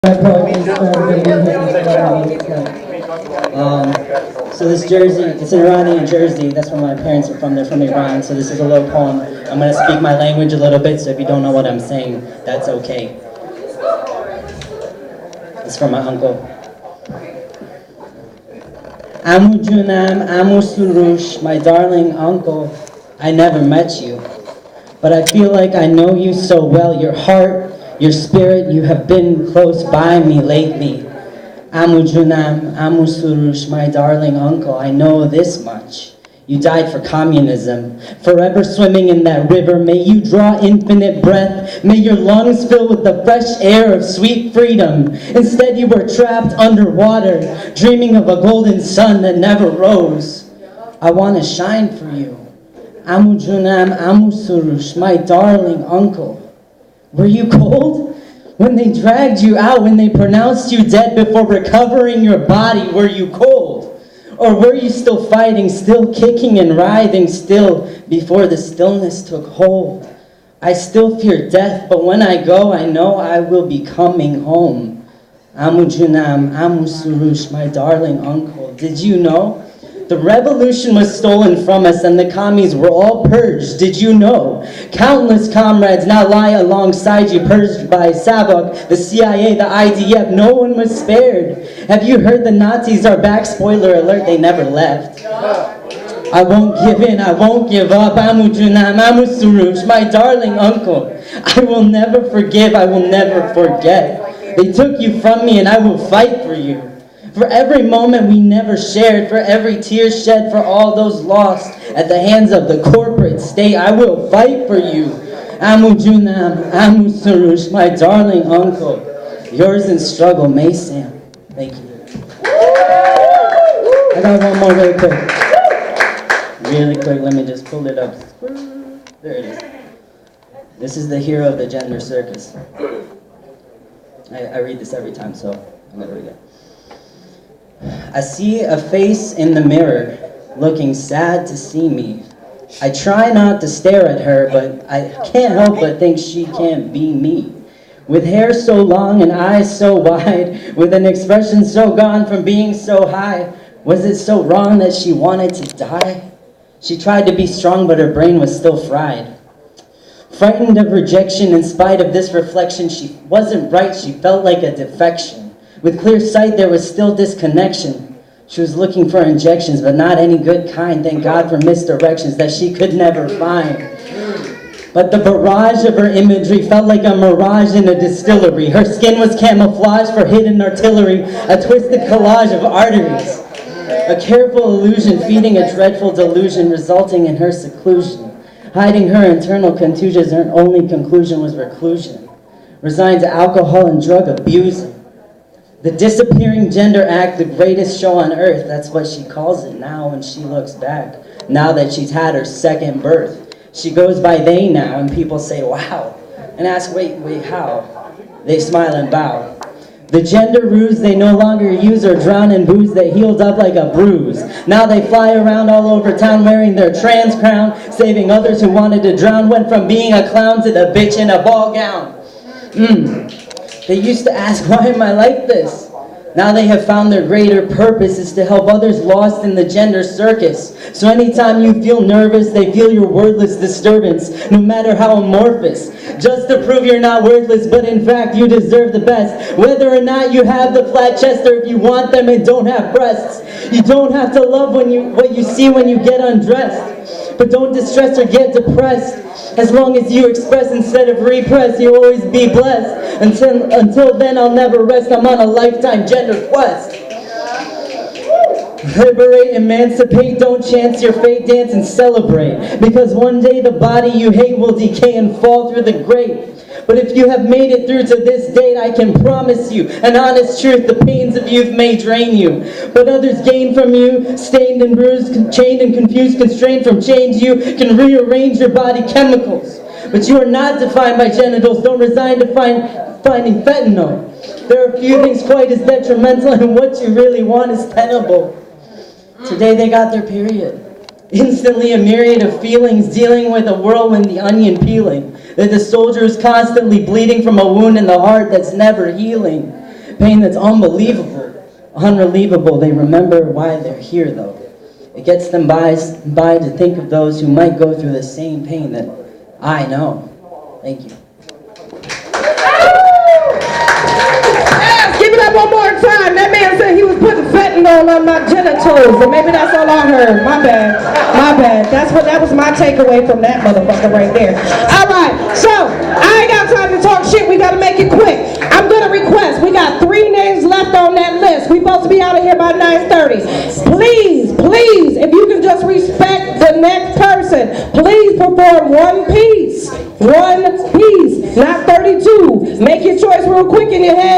So this jersey, it's an Iranian jersey. That's where my parents are from. They're from Iran. So this is a little poem. I'm going to speak my language a little bit, so if you don't know what I'm saying, that's okay. It's from my uncle. Amu Junam, Amu Surush, my darling uncle, I never met you, but I feel like I know you so well. Your heart, your spirit, you have been close by me lately. Amu Junam, Amu Surush, my darling uncle, I know this much. You died for communism, forever swimming in that river. May you draw infinite breath. May your lungs fill with the fresh air of sweet freedom. Instead, you were trapped underwater, dreaming of a golden sun that never rose. I want to shine for you. Amu Junam, Amu Surush, my darling uncle. Were you cold? When they dragged you out, when they pronounced you dead before recovering your body, were you cold? Or were you still fighting, still kicking and writhing, still before the stillness took hold? I still fear death, but when I go, I know I will be coming home. Amu Junam, Amu Surush, my darling uncle, did you know? The revolution was stolen from us and the commies were all purged. Did you know? Countless comrades now lie alongside you, purged by Sabak, the CIA, the IDF. No one was spared. Have you heard the Nazis are back? Spoiler alert, they never left. I won't give in, I won't give up. Amu Junam, Amu Surush, my darling uncle. I will never forgive, I will never forget. They took you from me and I will fight for you. For every moment we never shared, for every tear shed, for all those lost at the hands of the corporate state, I will fight for you. Amu Junam, Amu Surush, my darling uncle. Yours in struggle, Mason. Thank you. I got one more really quick. Really quick, let me just pull it up. There it is. This is the hero of the gender circus. I read this every time, so I'm going to read it. I see a face in the mirror, looking sad to see me. I try not to stare at her, but I can't help but think she can't be me. With hair so long and eyes so wide, with an expression so gone from being so high, was it so wrong that she wanted to die? She tried to be strong, but her brain was still fried. Frightened of rejection, in spite of this reflection, she wasn't right, she felt like a defection. With clear sight, there was still disconnection. She was looking for injections, but not any good kind. Thank God for misdirections that she could never find. But the barrage of her imagery felt like a mirage in a distillery. Her skin was camouflage for hidden artillery, a twisted collage of arteries. A careful illusion feeding a dreadful delusion, resulting in her seclusion. Hiding her internal contusions, her only conclusion was reclusion. Resigned to alcohol and drug abusing. The disappearing gender act, the greatest show on earth, that's what she calls it now when she looks back. Now that she's had her second birth. She goes by they now and people say, wow. And ask, wait, how? They smile and bow. The gender ruse they no longer use or drown in booze that healed up like a bruise. Now they fly around all over town wearing their trans crown, saving others who wanted to drown. Went from being a clown to the bitch in a ball gown. They used to ask, why am I like this? Now they have found their greater purpose is to help others lost in the gender circus. So anytime you feel nervous, they feel your wordless disturbance, no matter how amorphous. Just to prove you're not worthless, but in fact you deserve the best. Whether or not you have the flat chest or if you want them and don't have breasts. You don't have to love what you see when you get undressed. But don't distress or get depressed. As long as you express instead of repress, you'll always be blessed. Until then, I'll never rest. I'm on a lifetime gender quest. Liberate, emancipate, don't chance your fate, dance and celebrate. Because one day the body you hate will decay and fall through the grate. But if you have made it through to this date, I can promise you an honest truth, the pains of youth may drain you. But others gain from you, stained and bruised, chained and confused, constrained from change. You can rearrange your body chemicals. But you are not defined by genitals, don't resign to finding fentanyl. There are few things quite as detrimental, and what you really want is tenable. Today they got their period. Instantly a myriad of feelings, dealing with a whirlwind, the onion peeling. That the soldier is constantly bleeding from a wound in the heart that's never healing. Pain that's unbelievable, unrelievable. They remember why they're here, though. It gets them by to think of those who might go through the same pain that I know. Thank you. Give it up one more time. That man said he was putting fentanyl on my genitals, but maybe that's all I heard. My bad. My bad. That was my takeaway from that motherfucker right there. All right. So I ain't got time to talk shit. We got to make it quick. I'm gonna request. We got 3 names left on that list. We supposed to be out of here by 9:30. Please, if you can just respect the next person, please perform one piece, not 32. Make your choice real quick in your head.